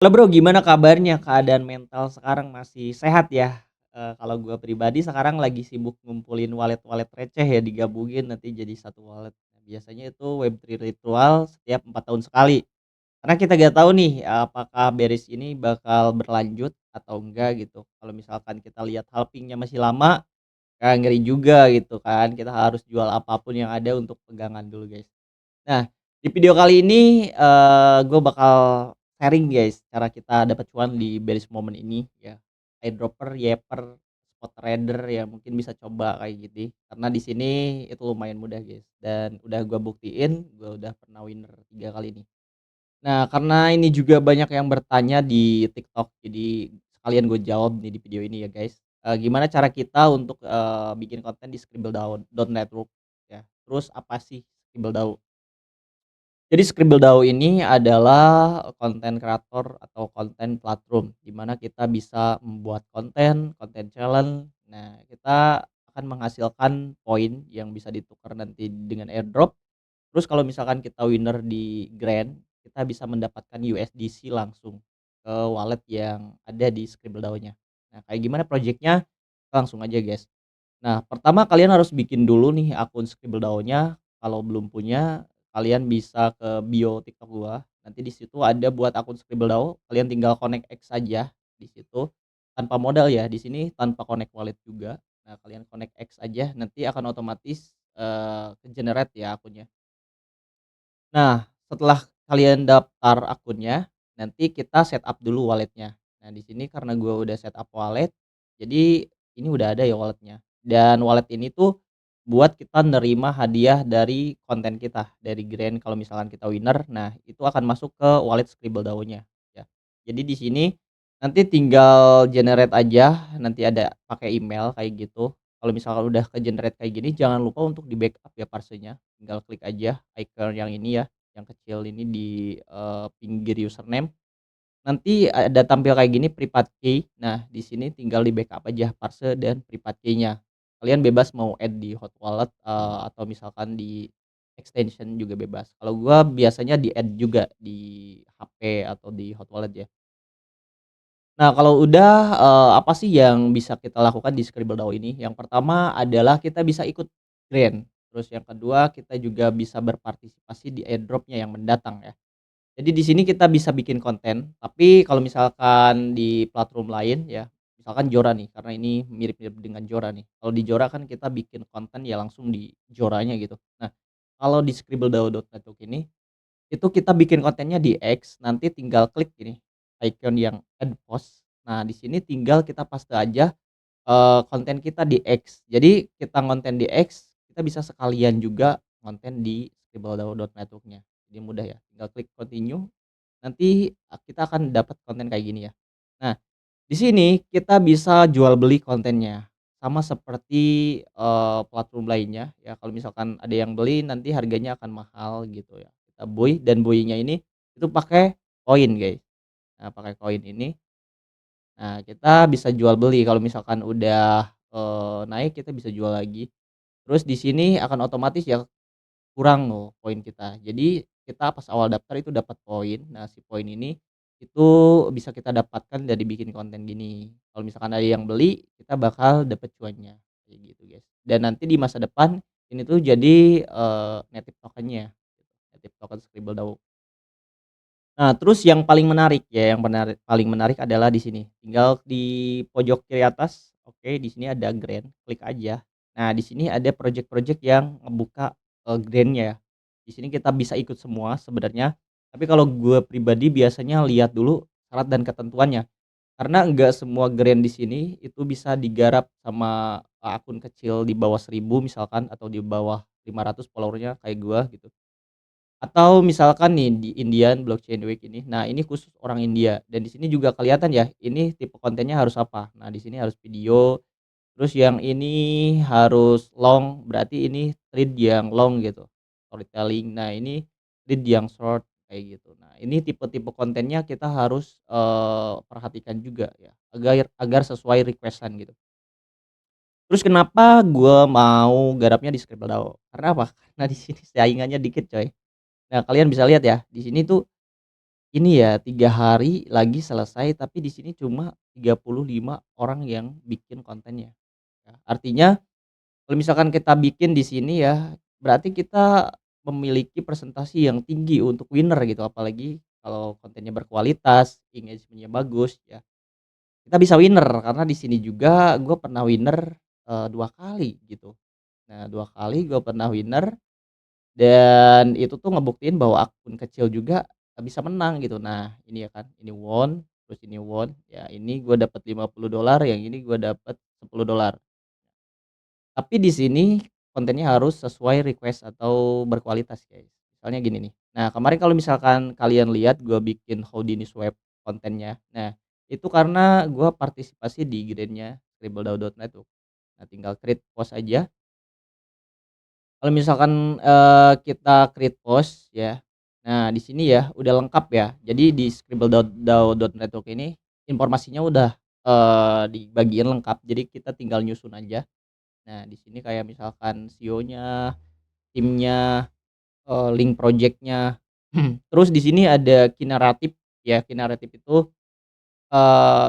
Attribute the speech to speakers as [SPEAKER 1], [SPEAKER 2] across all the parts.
[SPEAKER 1] Halo Bro, gimana kabarnya? Keadaan mental sekarang masih sehat ya? Kalau gua pribadi sekarang lagi sibuk ngumpulin wallet-wallet receh ya, digabungin nanti jadi satu wallet. Nah, biasanya itu Web3 ritual setiap 4 tahun sekali. Karena kita nggak tahu nih, apakah beris ini bakal berlanjut atau enggak gitu. Kalau misalkan kita lihat halvingnya masih lama, ngeri juga gitu kan, kita harus jual apapun yang ada untuk pegangan dulu, guys. Nah, di video kali ini, gue bakal sharing guys, cara kita dapat cuan di bearish moment ini ya. Eyedropper, Yapper, spot trader ya mungkin bisa coba kayak gitu. Karena di sini itu lumayan mudah guys, dan udah gue buktiin, gue udah pernah winner 3 kali nih. Nah, karena ini juga banyak yang bertanya di TikTok, jadi sekalian gue jawab nih di video ini ya guys. Gimana cara kita untuk, bikin konten di Scribbledao.network ya. Terus apa sih Scribbledao? Jadi Scribbledao ini adalah konten kreator atau konten platform, di mana kita bisa membuat konten, konten challenge. Nah, kita akan menghasilkan poin yang bisa ditukar nanti dengan airdrop. Terus kalau misalkan kita winner di grand, kita bisa mendapatkan USDC langsung ke wallet yang ada di Scribbledao-nya. Nah, kayak gimana projeknya? Langsung aja, guys. Nah, pertama kalian harus bikin dulu nih akun Scribbledao-nya. Kalau belum punya, kalian bisa ke bio TikTok gua. Nanti di situ ada buat akun Scribbledao, kalian tinggal connect X saja di situ tanpa modal ya. Di sini tanpa connect wallet juga. Nah, kalian connect X aja nanti akan otomatis ke-generate ya akunnya. Nah, setelah kalian daftar akunnya, nanti kita setup dulu walletnya. Nah, di sini karena gua udah setup wallet, jadi ini udah ada ya walletnya. Dan wallet ini tuh buat kita nerima hadiah dari konten kita, dari grand kalau misalkan kita winner, nah itu akan masuk ke wallet Scribbledao-nya ya. Jadi di sini nanti tinggal generate aja, nanti ada pakai email kayak gitu. Kalau misalkan udah ke-generate kayak gini, jangan lupa untuk di-backup ya parsenya. Tinggal klik aja icon yang ini ya, yang kecil ini di, pinggir username. Nanti ada tampil kayak gini private key. Nah, di sini tinggal di-backup aja parse dan private key-nya. Kalian bebas mau add di hot wallet, atau misalkan di extension juga bebas. Kalau gua biasanya di-add juga di HP atau di hot wallet ya. Nah, kalau udah, apa sih yang bisa kita lakukan di Scribbledao ini? Yang pertama adalah kita bisa ikut grand, terus yang kedua kita juga bisa berpartisipasi di airdrop-nya yang mendatang ya. Jadi di sini kita bisa bikin konten, tapi kalau misalkan di platform lain ya, misalkan Jora nih, karena ini mirip-mirip dengan Jora nih. Kalau di Jora kan kita bikin konten ya langsung di Joranya gitu. Nah, kalau di Scribbledao.network ini itu kita bikin kontennya di X, nanti tinggal klik ini, icon yang add post. Nah, di sini tinggal kita paste aja, konten kita di X. Jadi kita ngonten di X, kita bisa sekalian juga konten di Scribbledao.network-nya. Jadi mudah ya, tinggal klik continue, nanti, kita akan dapat konten kayak gini ya. Nah, di sini kita bisa jual beli kontennya, sama seperti, platform lainnya ya, kalau misalkan ada yang beli nanti harganya akan mahal gitu ya. Kita buy dan buy-nya ini itu pakai koin, guys. Nah, pakai koin ini, nah kita bisa jual beli kalau misalkan udah, naik kita bisa jual lagi. Terus di sini akan otomatis ya kurang loh poin kita. Jadi kita pas awal daftar itu dapat poin. Nah, si poin ini itu bisa kita dapatkan dari bikin konten gini. Kalau misalkan ada yang beli, kita bakal dapat cuannya kayak gitu, guys. Dan nanti di masa depan ini tuh jadi, native token-nya, native token Scribble. Nah, terus yang paling menarik ya, paling menarik adalah di sini. Tinggal di pojok kiri atas, oke, di sini ada grand, klik aja. Nah, di sini ada project-project yang ngebuka, grand-nya ya. Di sini kita bisa ikut semua sebenarnya, tapi kalau gue pribadi biasanya lihat dulu syarat dan ketentuannya. Karena enggak semua grand di sini itu bisa digarap sama, akun kecil di bawah 1.000 misalkan atau di bawah 500 follower-nya kayak gua gitu. Atau misalkan nih di Indian Blockchain Week ini, nah ini khusus orang India dan di sini juga kelihatan ya, ini tipe kontennya harus apa. Nah di sini harus video, terus yang ini harus long, berarti ini thread yang long gitu, storytelling. Nah ini thread yang short kayak gitu. Nah ini tipe-tipe kontennya kita harus, perhatikan juga ya, agar agar sesuai request-an gitu. Terus kenapa gue mau garapnya di Scribbledao? Karena apa? Karena di sini saingannya dikit coy. Nah, kalian bisa lihat ya, di sini tuh ini ya 3 hari lagi selesai, tapi di sini cuma 35 orang yang bikin kontennya, ya. Artinya kalau misalkan kita bikin di sini ya, berarti kita memiliki presentasi yang tinggi untuk winner gitu, apalagi kalau kontennya berkualitas, engagement-nya bagus ya, kita bisa winner karena di sini juga gue pernah winner, 2 kali gitu. Nah 2 kali gue pernah winner dan itu tuh ngebuktiin bahwa akun kecil juga, bisa menang gitu. Nah ini ya kan, ini won, terus ini won, ya ini gue dapat $50, yang ini gue dapat $10. Tapi di sini kontennya harus sesuai request atau berkualitas, guys. Misalnya gini nih, nah kemarin kalau misalkan kalian lihat gue bikin Houdini Swap kontennya, nah itu karena gue partisipasi di grant-nya Scribbledao.net tuh. Nah tinggal create post aja. Kalau misalkan, kita create post ya, nah di sini ya udah lengkap ya. Jadi di Scribbledao.network ini informasinya udah, dibagiin lengkap, jadi kita tinggal nyusun aja. Nah, di sini kayak misalkan CEO-nya, timnya, link project-nya. Terus di sini ada key narrative ya, key narrative itu,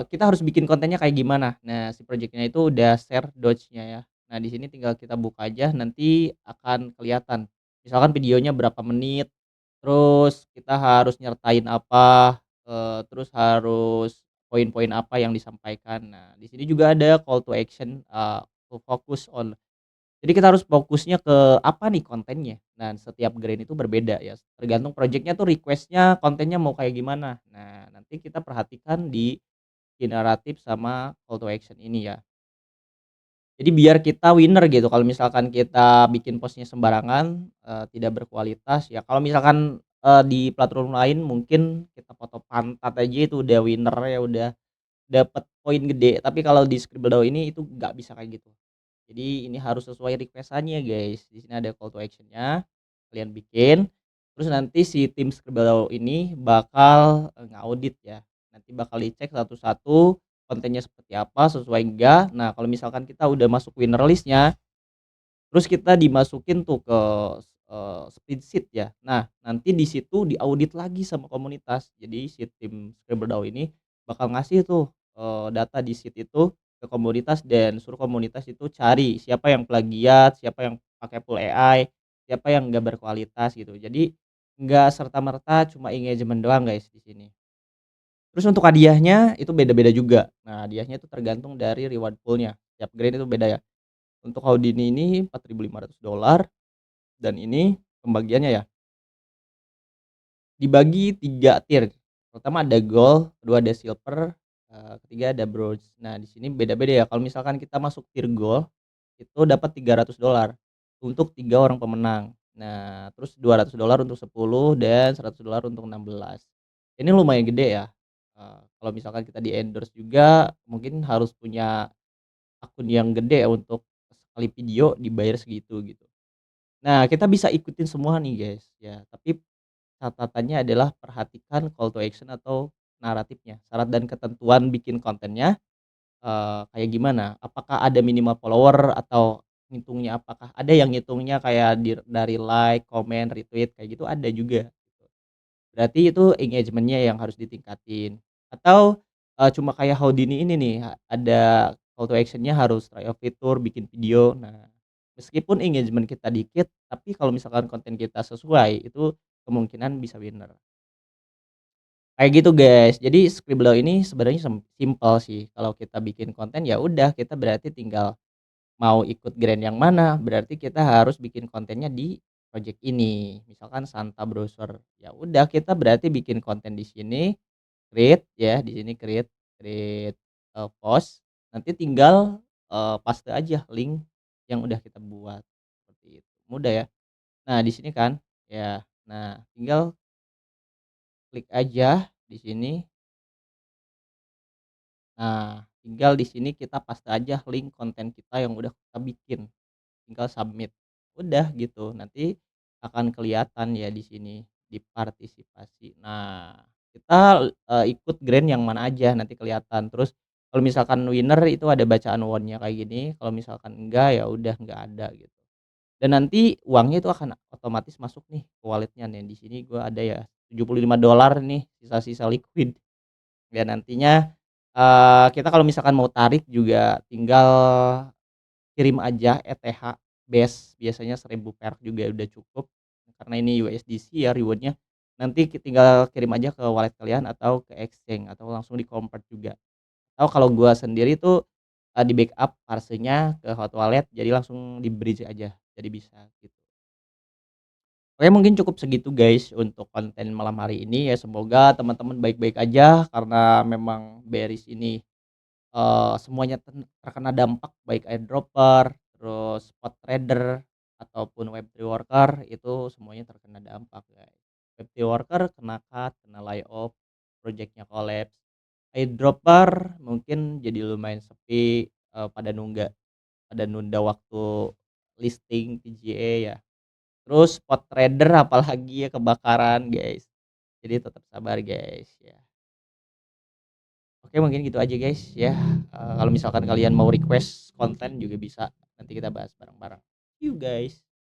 [SPEAKER 1] kita harus bikin kontennya kayak gimana. Nah, si project-nya itu udah share docs-nya ya. Nah, di sini tinggal kita buka aja nanti akan kelihatan. Misalkan videonya berapa menit, terus kita harus nyertain apa, terus harus poin-poin apa yang disampaikan. Nah, di sini juga ada call to action, to focus on. Jadi kita harus fokusnya ke apa nih kontennya. Nah, setiap grand itu berbeda ya, tergantung project-nya tuh request-nya kontennya mau kayak gimana. Nah, nanti kita perhatikan di naratif sama call to action ini ya. Jadi biar kita winner gitu, kalau misalkan kita bikin postnya sembarangan, tidak berkualitas ya kalau misalkan, di platform lain mungkin kita foto pantat aja itu udah winner ya, udah dapat poin gede, tapi kalau di Scribbledao ini itu nggak bisa kayak gitu. Jadi ini harus sesuai request-annya guys. Di sini ada call to action-nya, kalian bikin, terus nanti si tim Scribbledao ini bakal, ngaudit ya. Nanti bakal dicek satu-satu kontennya seperti apa, sesuai enggak. Nah, kalau misalkan kita udah masuk winner list-nya, terus kita dimasukin tuh ke, spreadsheet ya. Nah, nanti di situ diaudit lagi sama komunitas. Jadi si tim Scribbledao ini bakal ngasih tuh, data di sheet itu ke komunitas dan suruh komunitas itu cari siapa yang plagiat, siapa yang pakai full AI, siapa yang enggak berkualitas gitu. Jadi enggak serta-merta cuma engagement doang guys di sini. Terus untuk hadiahnya itu beda-beda juga. Nah, hadiahnya itu tergantung dari reward pool-nya. Tiap grade itu beda ya. Untuk Houdini ini $4.500 dan ini pembagiannya ya, dibagi 3 tier. Pertama ada gold, kedua ada silver, ketiga ada bronze. Nah, di sini beda-beda ya, kalau misalkan kita masuk tier gold, itu dapat $300 untuk 3 orang pemenang. Nah, terus $200 untuk 10 dan $100 untuk 16. Ini lumayan gede ya, kalau misalkan kita di-endorse juga mungkin harus punya akun yang gede ya untuk sekali video dibayar segitu gitu. Nah, kita bisa ikutin semua nih guys, ya, tapi catatannya adalah perhatikan call to action atau naratifnya, syarat dan ketentuan bikin kontennya, kayak gimana, apakah ada minimal follower atau ngitungnya apakah ada yang ngitungnya kayak dari like, komen, retweet kayak gitu ada juga, gitu. Berarti itu engagement-nya yang harus ditingkatin atau, cuma kayak Houdini ini nih, ada call to action-nya harus try out fitur, bikin video. Nah, meskipun engagement kita dikit, tapi kalau misalkan konten kita sesuai, itu kemungkinan bisa winner. Kayak gitu, guys. Jadi Scribbler ini sebenarnya simpel sih, kalau kita bikin konten ya udah kita berarti tinggal mau ikut brand yang mana, berarti kita harus bikin kontennya di project ini. Misalkan Santa Browser, ya udah kita berarti bikin konten di sini, create ya, di sini create create, post, nanti tinggal, paste aja link yang udah kita buat, seperti itu. Mudah ya. Nah di sini kan, ya, nah tinggal klik aja di sini. Nah, tinggal di sini kita paste aja link konten kita yang udah kita bikin, tinggal submit. Udah gitu, nanti akan kelihatan ya di sini, di partisipasi. Nah, kita, ikut grand yang mana aja nanti kelihatan. Terus kalau misalkan winner itu ada bacaan won-nya kayak gini, kalau misalkan enggak, ya udah enggak ada gitu. Dan nanti uangnya itu akan otomatis masuk nih ke wallet-nya nih, di sini gua ada ya $75 nih sisa-sisa likuid. Dan nantinya, kita kalau misalkan mau tarik juga tinggal kirim aja ETH Base, biasanya 1.000 perak juga udah cukup, karena ini USDC ya reward-nya. Nanti tinggal kirim aja ke wallet kalian atau ke exchange atau langsung di-convert juga. Atau kalau gua sendiri tuh, di-backup parsenya ke hot wallet jadi langsung di-bridge aja, jadi bisa gitu. Oke mungkin cukup segitu guys untuk konten malam hari ini ya, semoga teman-teman baik-baik aja karena memang bearish ini, semuanya terkena dampak baik airdropper, terus spot trader, ataupun Web3 worker itu semuanya terkena dampak guys. Web3 worker kena cut, kena layoff, project-nya collapse. Airdropper mungkin jadi lumayan sepi, pada nunda waktu listing PGA ya. Terus spot trader apalagi ya kebakaran guys. Jadi tetap sabar guys ya. Oke mungkin gitu aja guys ya, kalau misalkan kalian mau request konten juga bisa, nanti kita bahas bareng-bareng. See you guys.